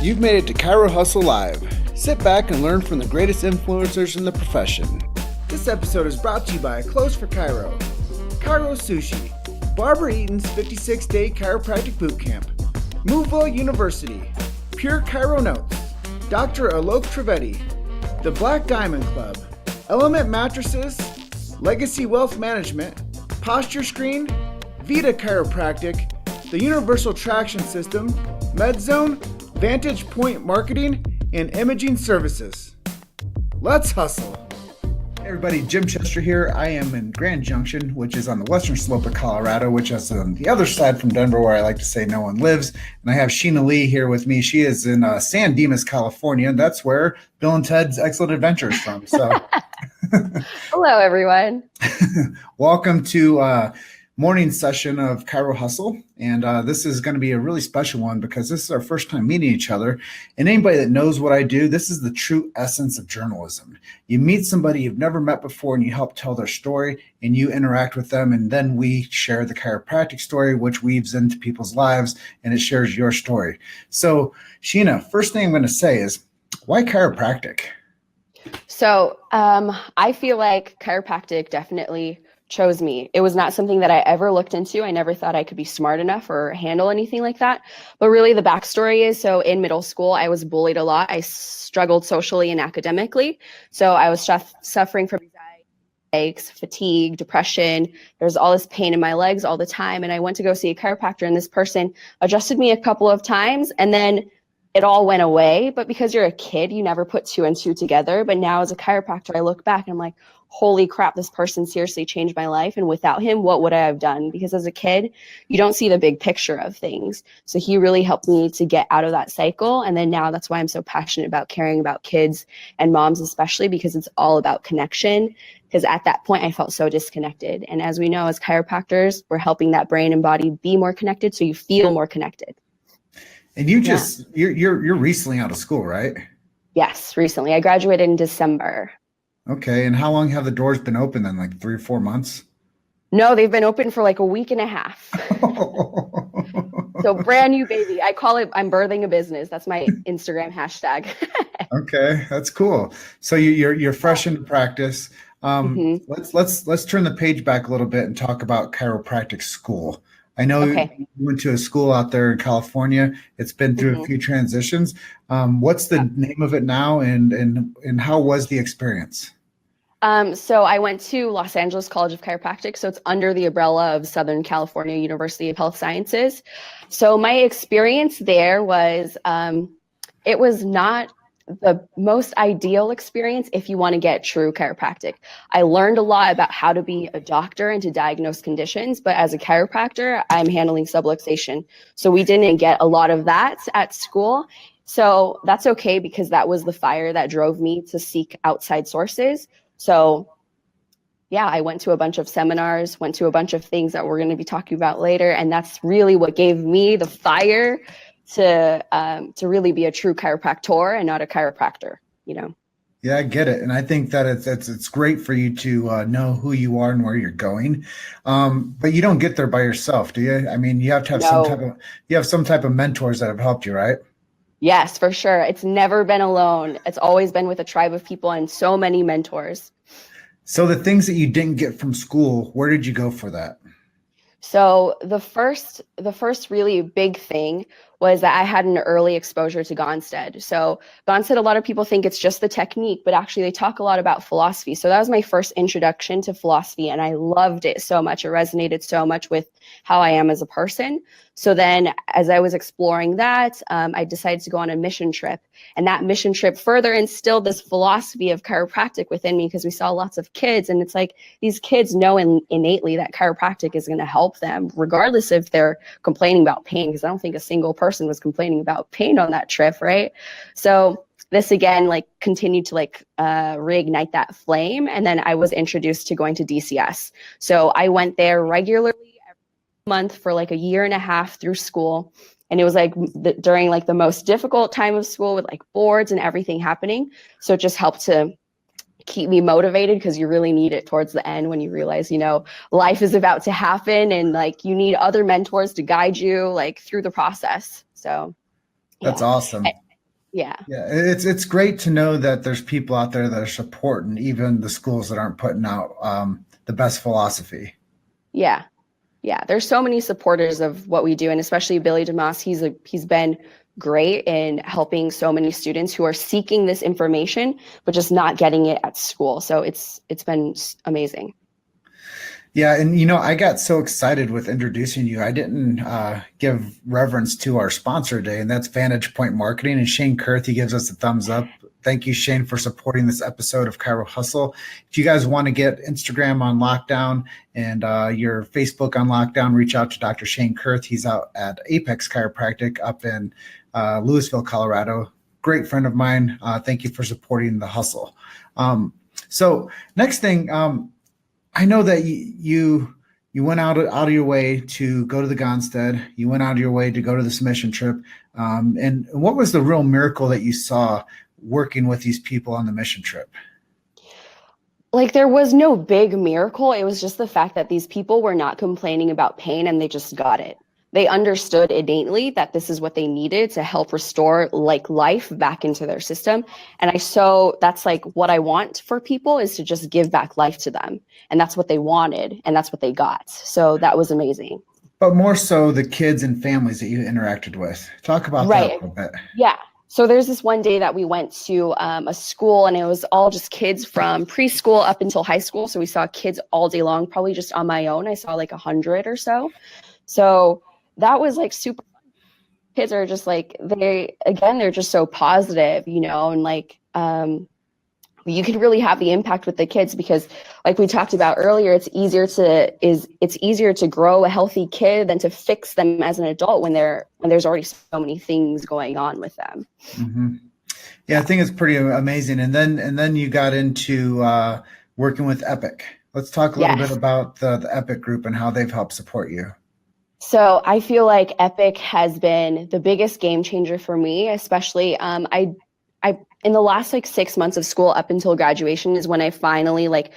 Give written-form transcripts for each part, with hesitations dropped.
You've made it to Chiro Hustle Live. Sit back and learn from the greatest influencers in the profession. This episode is brought to you by Clothes for Chiro, Chiro Sushi, Barbara Eaton's 56-day chiropractic bootcamp, Moveville University, Pure Chiro Notes, Dr. Alok Trivedi, the Black Diamond Club, Element Mattresses, Legacy Wealth Management, Posture Screen, Vita Chiropractic, the Universal Traction System, MedZone, Vantage Point Marketing, and Imaging Services. Let's hustle. Hey everybody, Jim Chester here. I am in Grand Junction, which is on the western slope of Colorado, which is on the other side from Denver, where I like to say no one lives. And I have Sheena Lee here with me. She is in San Dimas, California, and that's where Bill and Ted's Excellent Adventure is from. So, hello, everyone. Welcome to morning session of Chiro Hustle. And this is going to be a really special one because this is our first time meeting each other. And anybody that knows what I do, this is the true essence of journalism. You meet somebody you've never met before and you help tell their story and you interact with them. And then we share the chiropractic story, which weaves into people's lives and it shares your story. So Sheena, first thing I'm going to say is, why chiropractic? So I feel like chiropractic definitely chose me. It was not something that I ever looked into. I never thought I could be smart enough or handle anything like that. But really the backstory is, so in middle school, I was bullied a lot. I struggled socially and academically. So I was suffering from anxiety, aches, fatigue, depression. There's all this pain in my legs all the time. And I went to go see a chiropractor and this person adjusted me a couple of times and then it all went away. But because you're a kid, you never put two and two together. But now as a chiropractor, I look back and I'm like, holy crap, this person seriously changed my life. And without him, what would I have done? Because as a kid, you don't see the big picture of things. So he really helped me to get out of that cycle. And then now that's why I'm so passionate about caring about kids and moms, especially because it's all about connection. Because at that point, I felt so disconnected. And as we know, as chiropractors, we're helping that brain and body be more connected so you feel more connected. And you're recently out of school, right? Yes, recently. I graduated in December. Okay. And how long have the doors been open then? Like 3 or 4 months? No, they've been open for like a week and a half. So brand new baby. I call it, I'm birthing a business. That's my Instagram hashtag. Okay. That's cool. So you're fresh into practice. Let's turn the page back a little bit and talk about chiropractic school. I know you went to a school out there in California. It's been through a few transitions. What's the name of it now and how was the experience? So I went to Los Angeles College of Chiropractic. So it's under the umbrella of Southern California University of Health Sciences. So my experience there was, it was not the most ideal experience if you want to get true chiropractic. I learned a lot about how to be a doctor and to diagnose conditions, but as a chiropractor, I'm handling subluxation. So we didn't get a lot of that at school. So that's okay because that was the fire that drove me to seek outside sources. So yeah, I went to a bunch of seminars, went to a bunch of things that we're going to be talking about later. And that's really what gave me the fire to really be a true chiropractor and not a chiropractor, you know? Yeah, I get it. And I think that it's great for you to know who you are and where you're going. But you don't get there by yourself, do you? I mean, you have to have some type of mentors that have helped you, right? Yes, for sure. It's never been alone. It's always been with a tribe of people and so many mentors. So the things that you didn't get from school, where did you go for that? So the first really big thing was that I had an early exposure to Gonstead. So Gonstead, a lot of people think it's just the technique, but actually they talk a lot about philosophy. So that was my first introduction to philosophy and I loved it so much. It resonated so much with how I am as a person. So then as I was exploring that, I decided to go on a mission trip. And that mission trip further instilled this philosophy of chiropractic within me because we saw lots of kids. And it's like these kids know innately that chiropractic is going to help them, regardless if they're complaining about pain, because I don't think a single person was complaining about pain on that trip, right? So this again, like continued to reignite that flame. And then I was introduced to going to DCS. So I went there regularly every month for like a year and a half through school. And it was like during like the most difficult time of school with like boards and everything happening. So it just helped to keep me motivated because you really need it towards the end when you realize, you know, life is about to happen and like you need other mentors to guide you like through the process. So that's awesome. Yeah. Yeah, it's great to know that there's people out there that are supporting even the schools that aren't putting out the best philosophy. Yeah. Yeah, there's so many supporters of what we do, and especially Billy DeMoss. He's been great in helping so many students who are seeking this information but just not getting it at school. So it's been amazing. Yeah, and I got so excited with introducing you. I didn't give reverence to our sponsor today, and that's Vantage Point Marketing. And Shane Kurth, he gives us a thumbs up. Thank you, Shane, for supporting this episode of Chiro Hustle. If you guys want to get Instagram on lockdown and your Facebook on lockdown, reach out to Dr. Shane Kurth. He's out at Apex Chiropractic up in Louisville, Colorado. Great friend of mine. Thank you for supporting the hustle. So next thing, I know that you went out of your way to go to the Gonstead. You went out of your way to go to this mission trip. And what was the real miracle that you saw working with these people on the mission trip? Like there was no big miracle. It was just the fact that these people were not complaining about pain and they just got it. They understood innately that this is what they needed to help restore like life back into their system. And that's like what I want for people is to just give back life to them. And that's what they wanted and that's what they got. So that was amazing. But more so the kids and families that you interacted with. Talk about that a little bit. Yeah. So there's this one day that we went to a school and it was all just kids from preschool up until high school. So we saw kids all day long, probably just on my own. I saw like 100 or so. So that was like super fun. Kids are just like, they're just so positive, and like, you can really have the impact with the kids because like we talked about earlier, it's easier to grow a healthy kid than to fix them as an adult when there's already so many things going on with them. Mm-hmm. Yeah, I think it's pretty amazing. And then you got into working with Epic. Let's talk a little bit about the Epic group and how they've helped support you. So I feel like Epic has been the biggest game changer for me, especially I in the last like 6 months of school up until graduation is when I finally like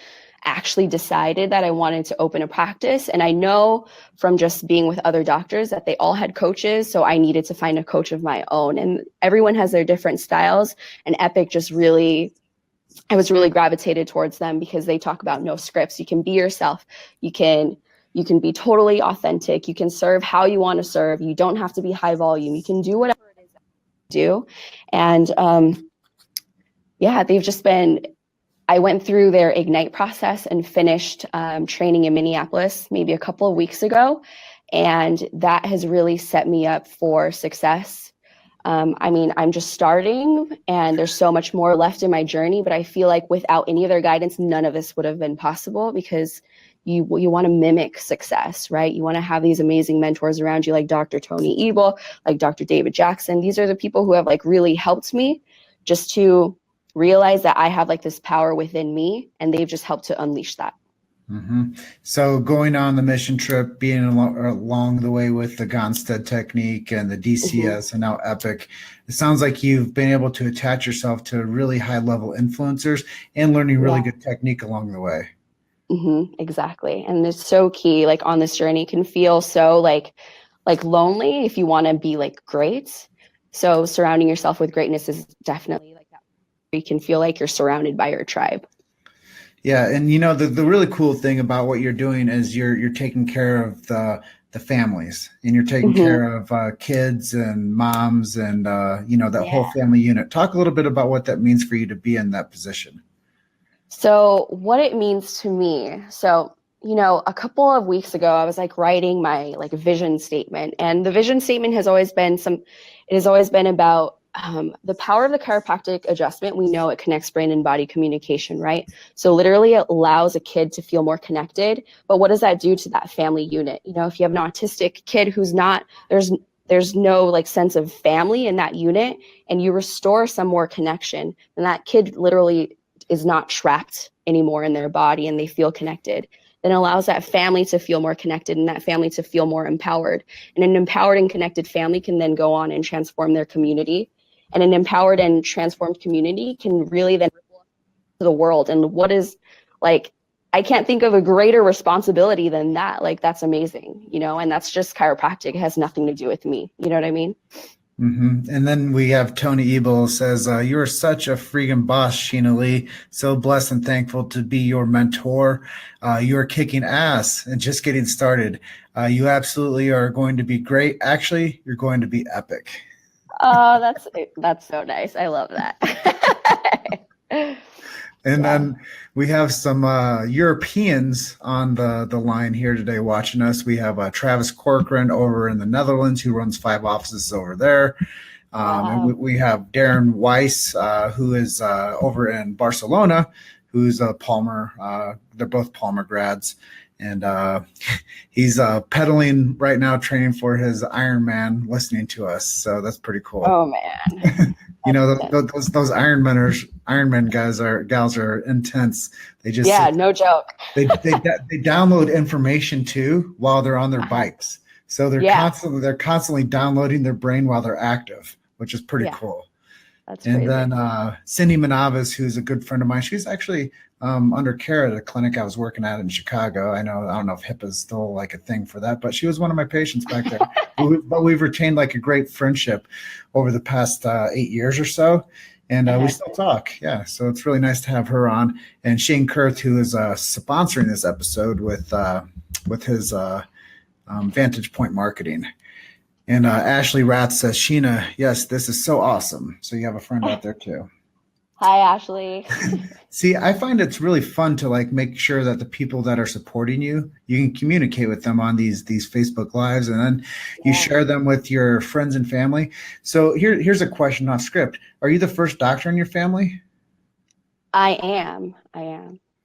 actually decided that I wanted to open a practice. And I know from just being with other doctors that they all had coaches. So I needed to find a coach of my own, and everyone has their different styles. And Epic I was really gravitated towards them because they talk about no scripts. You can be yourself. You can be totally authentic. You can serve how you want to serve. You don't have to be high volume. You can do whatever it is that you do. And they've just been, I went through their Ignite process and finished training in Minneapolis maybe a couple of weeks ago. And that has really set me up for success. I'm just starting and there's so much more left in my journey, but I feel like without any of their guidance, none of this would have been possible because you want to mimic success, right? You want to have these amazing mentors around you like Dr. Tony Ebel, like Dr. David Jackson. These are the people who have like really helped me just to realize that I have like this power within me, and they've just helped to unleash that. Mm-hmm. So going on the mission trip, being along the way with the Gonstead technique and the DCS and now Epic, it sounds like you've been able to attach yourself to really high level influencers and learning really good technique along the way. Exactly. And it's so key, like on this journey can feel so like lonely if you want to be like great. So surrounding yourself with greatness is definitely like that. You can feel like you're surrounded by your tribe. Yeah. And the really cool thing about what you're doing is you're taking care of the families, and you're taking care of kids and moms and that whole family unit. Talk a little bit about what that means for you to be in that position. So what it means to me. So, a couple of weeks ago, I was like writing my like vision statement, and the vision statement has always been about the power of the chiropractic adjustment. We know it connects brain and body communication, right? So literally it allows a kid to feel more connected. But what does that do to that family unit? If you have an autistic kid who's not, there's no like sense of family in that unit, and you restore some more connection, and that kid literally is not trapped anymore in their body and they feel connected, then it allows that family to feel more connected and that family to feel more empowered. And an empowered and connected family can then go on and transform their community. And an empowered and transformed community can really then ripple to the world. And what is like, I can't think of a greater responsibility than that. Like, that's amazing, and that's just chiropractic. It has nothing to do with me. You know what I mean? And then we have Tony Ebel says, "You are such a freaking boss, Sheena Lee. So blessed and thankful to be your mentor. You are kicking ass and just getting started. You absolutely are going to be great. Actually, you're going to be epic." Oh, that's so nice. I love that. And Yeah. then we have some Europeans on the line here today watching us. We have Travis Corcoran over in the Netherlands, who runs 5 offices over there. And Wow. we have Darren Weiss, who is over in Barcelona, who's a Palmer. They're both Palmer grads. And he's pedaling right now, training for his Ironman, listening to us. So that's pretty cool. Oh man. You know, That's those Ironman gals are intense. They just yeah, sit, no joke. they download information too while they're on their bikes. So Yeah. they're constantly downloading their brain while they're active, which is pretty Yeah. cool. That's And crazy. then Cindy Manavis, who's a good friend of mine, she's actually under care at a clinic I was working at in Chicago. I don't know if HIPAA is still like a thing for that, but she was one of my patients back there. but we've retained like a great friendship over the past 8 years or so. And we still talk. Yeah. So it's really nice to have her on. And Shane Kurth, who is sponsoring this episode with his Vantage Point Marketing. And Ashley Rath says, "Sheena, yes, this is so awesome." So you have a friend out there too. Hi, Ashley. See, I find it's really fun to like make sure that the people that are supporting you, you can communicate with them on these Facebook lives, and then you share them with your friends and family. So here's a question off script. Are you the first doctor in your family? I am.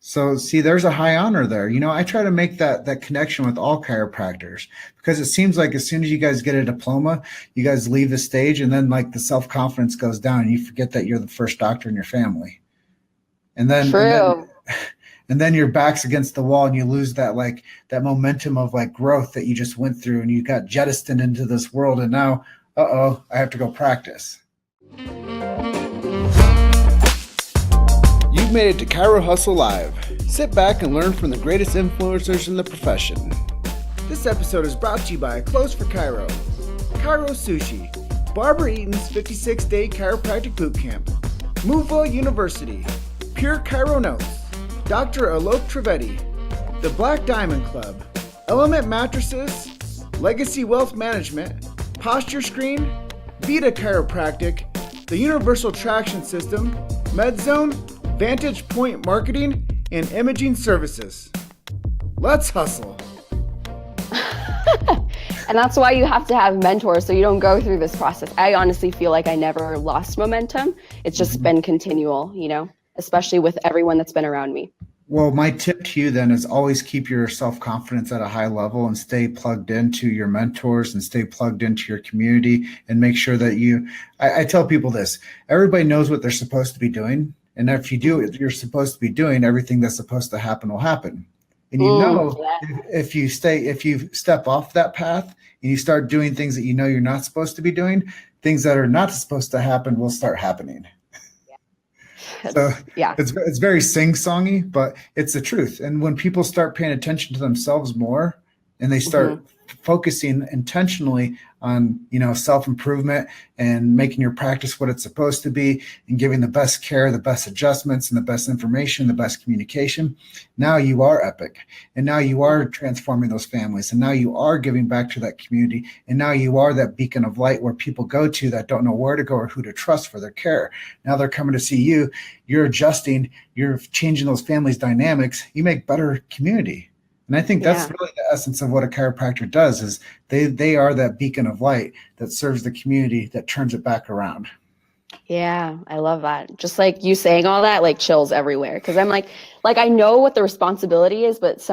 So see, there's a high honor there. You know, I try to make that connection with all chiropractors because it seems like as soon as you guys get a diploma, you guys leave the stage and then like the self-confidence goes down and you forget that you're the first doctor in your family. And then, True. and then your back's against the wall and you lose that momentum of like growth that you just went through and you got jettisoned into this world. And now, I have to go practice. You've made it to Chiro Hustle Live. Sit back and learn from the greatest influencers in the profession. This episode is brought to you by Clothes for Chiro, Chiro Sushi, Barbara Eaton's 56-day chiropractic bootcamp, Moveville University, Pure Chiro Notes, Dr. Alok Trivedi, the Black Diamond Club, Element Mattresses, Legacy Wealth Management, Posture Screen, Vita Chiropractic, the Universal Traction System, MedZone, Vantage Point Marketing, and Imaging Services. Let's hustle. And that's why you have to have mentors so you don't go through this process. I honestly feel like I never lost momentum. It's just been continual, especially with everyone that's been around me. Well, my tip to you then is always keep your self-confidence at a high level and stay plugged into your mentors and stay plugged into your community and make sure that I tell people this, everybody knows what they're supposed to be doing. And if you do what you're supposed to be doing, everything that's supposed to happen will happen. And if you step off that path and you start doing things that you know you're not supposed to be doing, things that are not supposed to happen will start happening. It's very sing-songy, but it's the truth. And when people start paying attention to themselves more and they start focusing intentionally on, self-improvement and making your practice what it's supposed to be and giving the best care, the best adjustments and the best information, the best communication, now you are epic. And now you are transforming those families. And now you are giving back to that community. And now you are that beacon of light where people go to that don't know where to go or who to trust for their care. Now they're coming to see you. You're adjusting. You're changing those families' dynamics. You make better community. And I think that's really the essence of what a chiropractor does is they are that beacon of light that serves the community, that turns it back around. Yeah, I love that. Just like you saying all that, like chills everywhere. Cause I'm like I know what the responsibility is, but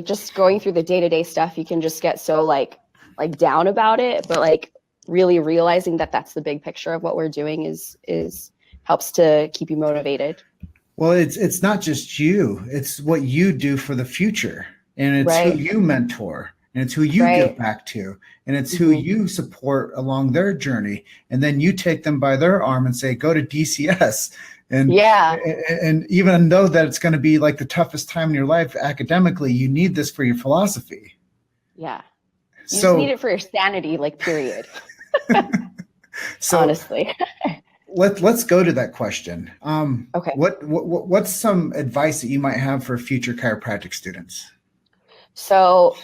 just going through the day-to-day stuff, you can just get so like down about it. But like really realizing that that's the big picture of what we're doing is helps to keep you motivated. Well, it's not just you, it's what you do for the future. And it's who you mentor, and it's who you give back to, and it's who you support along their journey. And then you take them by their arm and say, go to DCS. And even though that it's going to be like the toughest time in your life academically, you need this for your philosophy. Yeah. You just need it for your sanity, period. So honestly. let's go to that question. Okay. What's some advice that you might have for future chiropractic students? So,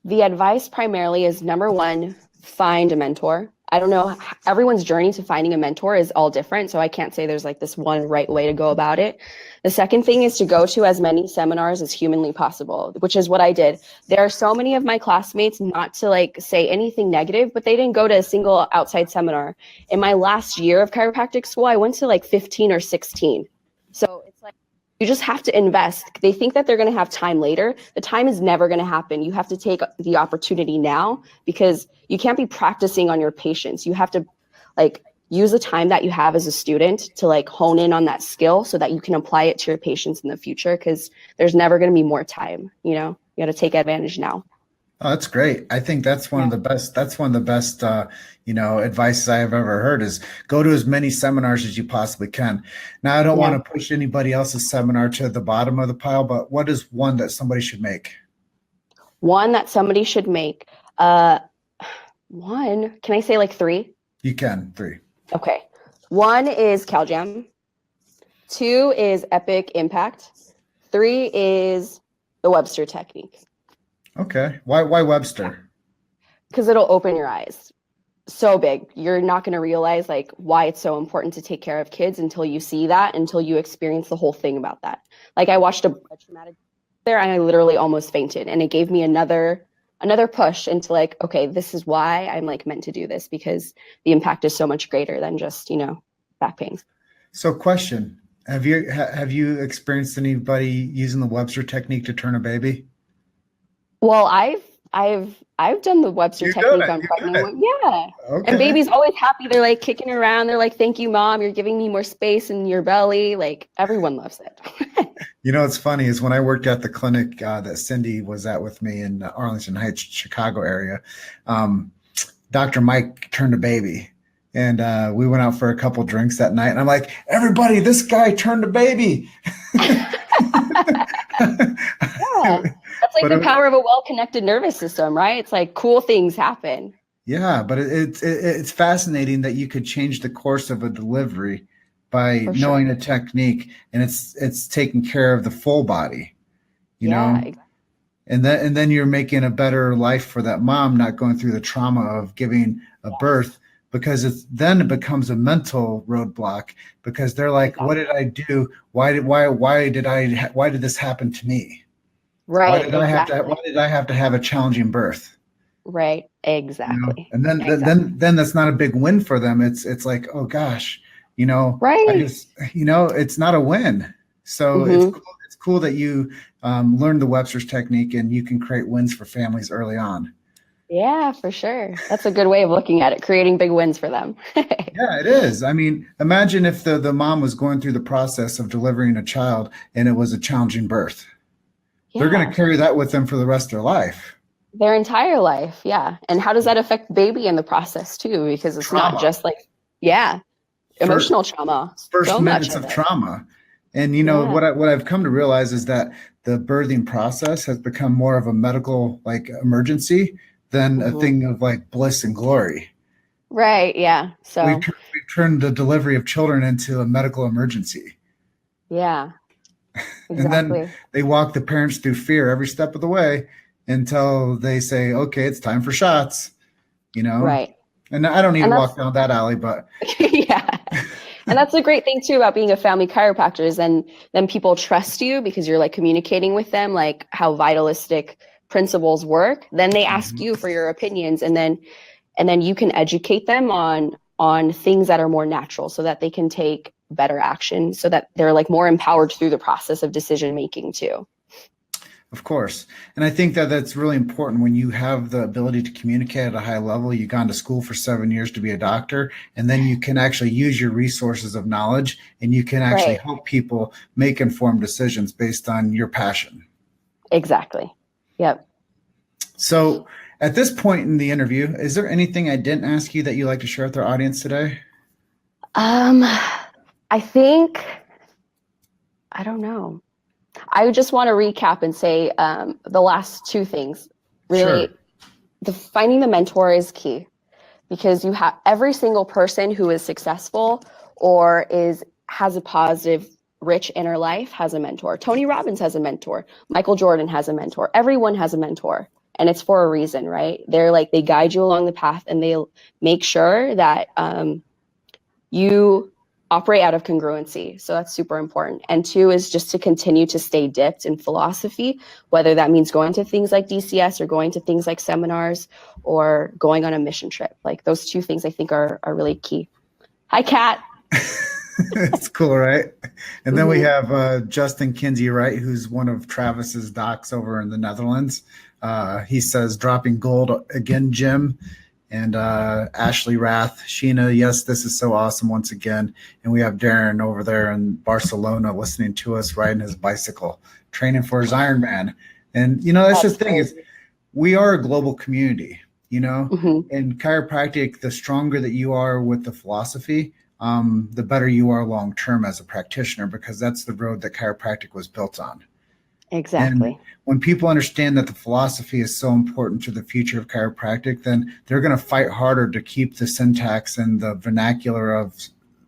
the advice primarily is number one, find a mentor. I don't know, everyone's journey to finding a mentor is all different. So I can't say there's like this one right way to go about it. The second thing is to go to as many seminars as humanly possible, which is what I did. There are so many of my classmates, not to like say anything negative, but they didn't go to a single outside seminar. In my last year of chiropractic school, I went to like 15 or 16. So it's like, you just have to invest. They think that they're going to have time later. The time is never going to happen. You have to take the opportunity now because you can't be practicing on your patients. You have to like use the time that you have as a student to like hone in on that skill so that you can apply it to your patients in the future because there's never going to be more time, you know? You got to take advantage now. Oh, that's great. I think that's one of Yeah. the best. That's one of the best, advices I have ever heard is go to as many seminars as you possibly can. Now, I don't want Yeah. to push anybody else's seminar to the bottom of the pile, but what is one that somebody should make? One that somebody should make. Uh, One, can I say like three? You can three. Okay. One is CalJam. Two is Epic Impact. Three is the Webster technique Okay. Why Webster? because it'll open your eyes. So big. You're not going to realize like why it's so important to take care of kids until you see that, until you experience the whole thing about that. Like I watched a traumatic there and I literally almost fainted and it gave me another push into like, okay, this is why I'm like meant to do this because the impact is so much greater than just, back pain. So, question: have you experienced anybody using the Webster technique to turn a baby? Well, I've done the Webster You done technique it. on You pregnant done it. women. Yeah. And Okay. baby's always happy. They're like kicking around. They're like, thank you, mom. You're giving me more space in your belly. Like everyone loves it. You know, what's funny is when I worked at the clinic that Cindy was at with me in the Arlington Heights, Chicago area, um, Dr. Mike turned a baby. And we went out for a couple drinks that night. And I'm like, everybody, this guy turned a baby. Yeah. That's like But the power of a well-connected nervous system, right? It's like cool things happen. yeah, but it's fascinating that you could change the course of a delivery by For sure. knowing a technique, and it's taking care of the full body, you Yeah, know. And then you're making a better life for that mom, not going through the trauma of giving a yes, birth because it becomes a mental roadblock because they're like, what exactly. did I do? Why did this happen to me? Why Right, did I have to why exactly. did I have to have a challenging birth? Right, exactly. And Exactly. then that's not a big win for them. It's like, oh gosh, I Right. just, it's not a win. So Mm-hmm. it's cool that you learned the Webster's technique and you can create wins for families early on. Yeah, for sure. That's a good way of looking at it, creating big wins for them. Yeah, it is. I mean, imagine if the mom was going through the process of delivering a child and it was a challenging birth. They're going to Yeah, carry that with them for the rest of their life. their entire life. Yeah. And how does that affect baby in the process too? Because it's not Trauma. just like, yeah, For, emotional trauma, first so much minutes of of it. trauma. And Yeah. what I've come to realize is that the birthing process has become more of a medical like emergency than a Hmm. thing of like bliss and glory. Right. Yeah. So, We've turned the delivery of children into a medical emergency. yeah, And then exactly. they walk the parents through fear every step of the way until they say, okay, it's time for shots, you know? Right. And I don't need to And walk that's, down that alley, but yeah. And that's the great thing too about being a family chiropractor is then people trust you because you're like communicating with them like how vitalistic principles work. Then they ask Mhm. you for your opinions and then you can educate them on things that are more natural so that they can take better action so that they're like more empowered through the process of decision making too. Of course. And I think that that's really important when you have the ability to communicate at a high level. You've gone to school for 7 years to be a doctor, and then you can actually use your resources of knowledge and you can actually Right. help people make informed decisions based on your passion. Exactly. Yep. So, at this point in the interview, is there anything I didn't ask you that you'd like to share with our audience today? um I think I don't know. I just want to recap and say the last two things. Sure. Really, the finding the mentor is key. because you have every single person who is successful or has a positive, rich inner life has a mentor. Tony Robbins has a mentor. Michael Jordan has a mentor. Everyone has a mentor. And it's for a reason, right? They guide you along the path, and they make sure that you operate out of congruency. So that's super important. And two is just to continue to stay dipped in philosophy, whether that means going to things like DCS or going to things like seminars or going on a mission trip. Like those two things I think are really key. Hi, Kat. It's cool, right? And then we have Justin Kinsey, right, who's one of Travis's docs over in the Netherlands. He says, dropping gold again, Jim. And Ashley Rath, Sheena, yes, this is so awesome once again. And we have Darren over there in Barcelona listening to us riding his bicycle, training for his Ironman. And, that's the thing is we are a global community, in chiropractic, the stronger that you are with the philosophy, the better you are long term as a practitioner, because that's the road that chiropractic was built on. Exactly. And when people understand that the philosophy is so important to the future of chiropractic, then they're going to fight harder to keep the syntax and the vernacular of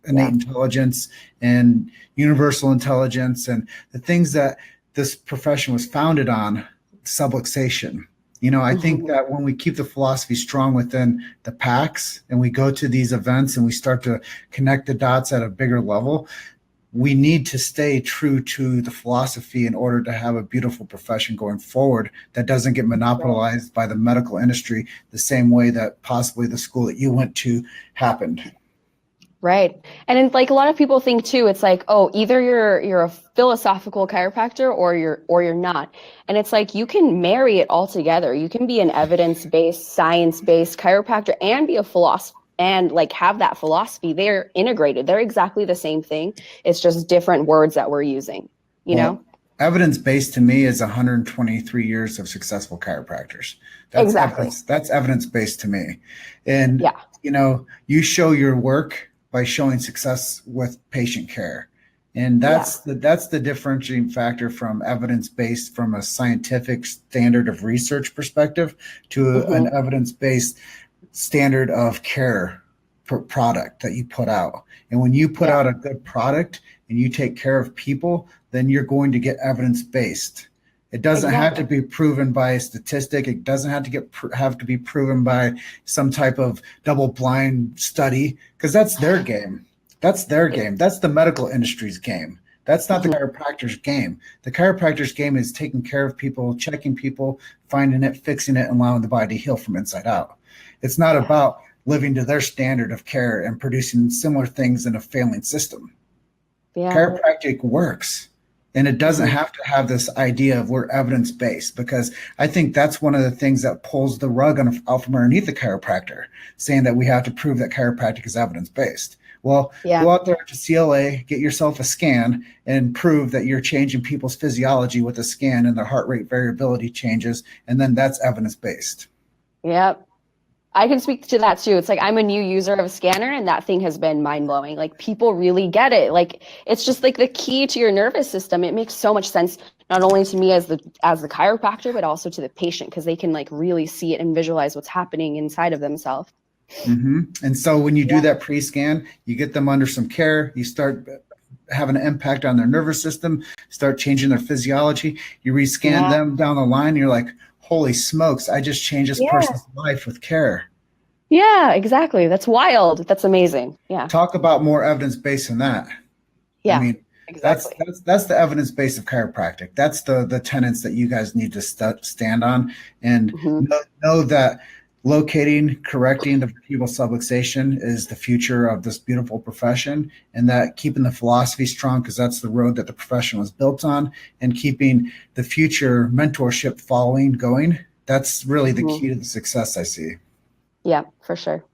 innate intelligence and universal intelligence and the things that this profession was founded on, subluxation. I think that when we keep the philosophy strong within the packs and we go to these events and we start to connect the dots at a bigger level, we need to stay true to the philosophy in order to have a beautiful profession going forward that doesn't get monopolized by the medical industry the same way that possibly the school that you went to happened. Right. And it's like a lot of people think too, it's like, oh, either you're a philosophical chiropractor or you're not. And it's like you can marry it all together. You can be an evidence-based, science-based chiropractor and be a philosopher and like have that philosophy. They're integrated. They're exactly the same thing. It's just different words that we're using, you know? Evidence-based to me is 123 years of successful chiropractors. That's exactly. That's evidence-based to me. And, you show your work by showing success with patient care. And that's the differentiating factor from evidence-based from a scientific standard of research perspective to an evidence-based standard of care per product that you put out. And when you put out a good product and you take care of people, then you're going to get evidence-based. It doesn't have to be proven by a statistic. It doesn't have to be proven by some type of double-blind study, because that's their game. That's their game. That's the medical industry's game. That's not the chiropractor's game. The chiropractor's game is taking care of people, checking people, finding it, fixing it, and allowing the body to heal from inside out. It's not about living to their standard of care and producing similar things in a failing system. Chiropractic works. And it doesn't have to have this idea of we're evidence-based, because I think that's one of the things that pulls the rug out from underneath the chiropractor, saying that we have to prove that chiropractic is evidence-based. Well, go out there to CLA, get yourself a scan, and prove that you're changing people's physiology with a scan and their heart rate variability changes, and then that's evidence-based. Yep. I can speak to that too. It's like I'm a new user of a scanner, and that thing has been mind-blowing. Like people really get it. Like it's just like the key to your nervous system. It makes so much sense, not only to me as the chiropractor, but also to the patient, because they can like really see it and visualize what's happening inside of themselves. And so when you do that pre-scan, you get them under some care, you start having an impact on their nervous system, start changing their physiology, you rescan them down the line, and you're like, holy smokes, I just changed this person's life with care. Yeah, exactly. That's wild. That's amazing. Yeah. Talk about more evidence-based than that. Yeah. I mean, exactly. That's the evidence base of chiropractic. That's the tenets that you guys need to stand on, and know that locating, correcting the vertebral subluxation is the future of this beautiful profession, and that keeping the philosophy strong, because that's the road that the profession was built on, and keeping the future mentorship following going. That's really the key to the success I see. Yeah, for sure.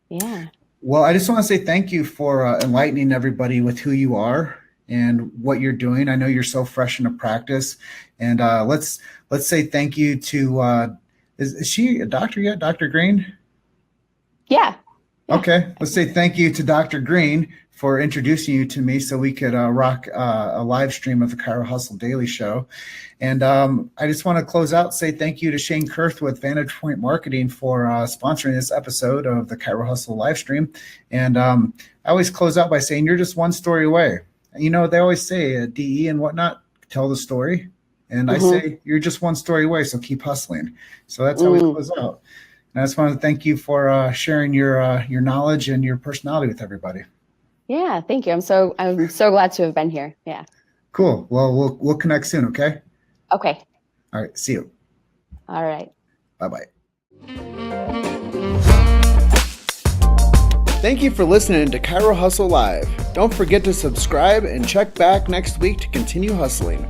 Yeah. Well, I just want to say thank you for enlightening everybody with who you are and what you're doing. I know you're so fresh into practice, and let's say thank you to is she a doctor yet, Dr. Green? Yeah. Yeah. Okay, let's say thank you to Dr. Green for introducing you to me so we could rock a live stream of the Chiro Hustle Daily Show. And I just want to close out, say thank you to Shane Kurth with Vantage Point Marketing for sponsoring this episode of the Chiro Hustle live stream. And I always close out by saying you're just one story away. You know, they always say DE and whatnot, tell the story. And I say you're just one story away, so keep hustling. So that's how we close out. And I just want to thank you for sharing your knowledge and your personality with everybody. Yeah, thank you. I'm so glad to have been here. Yeah. Cool. Well, we'll connect soon, okay? Okay. All right. See you. All right. Bye-bye. Thank you for listening to Chiro Hustle Live. Don't forget to subscribe and check back next week to continue hustling.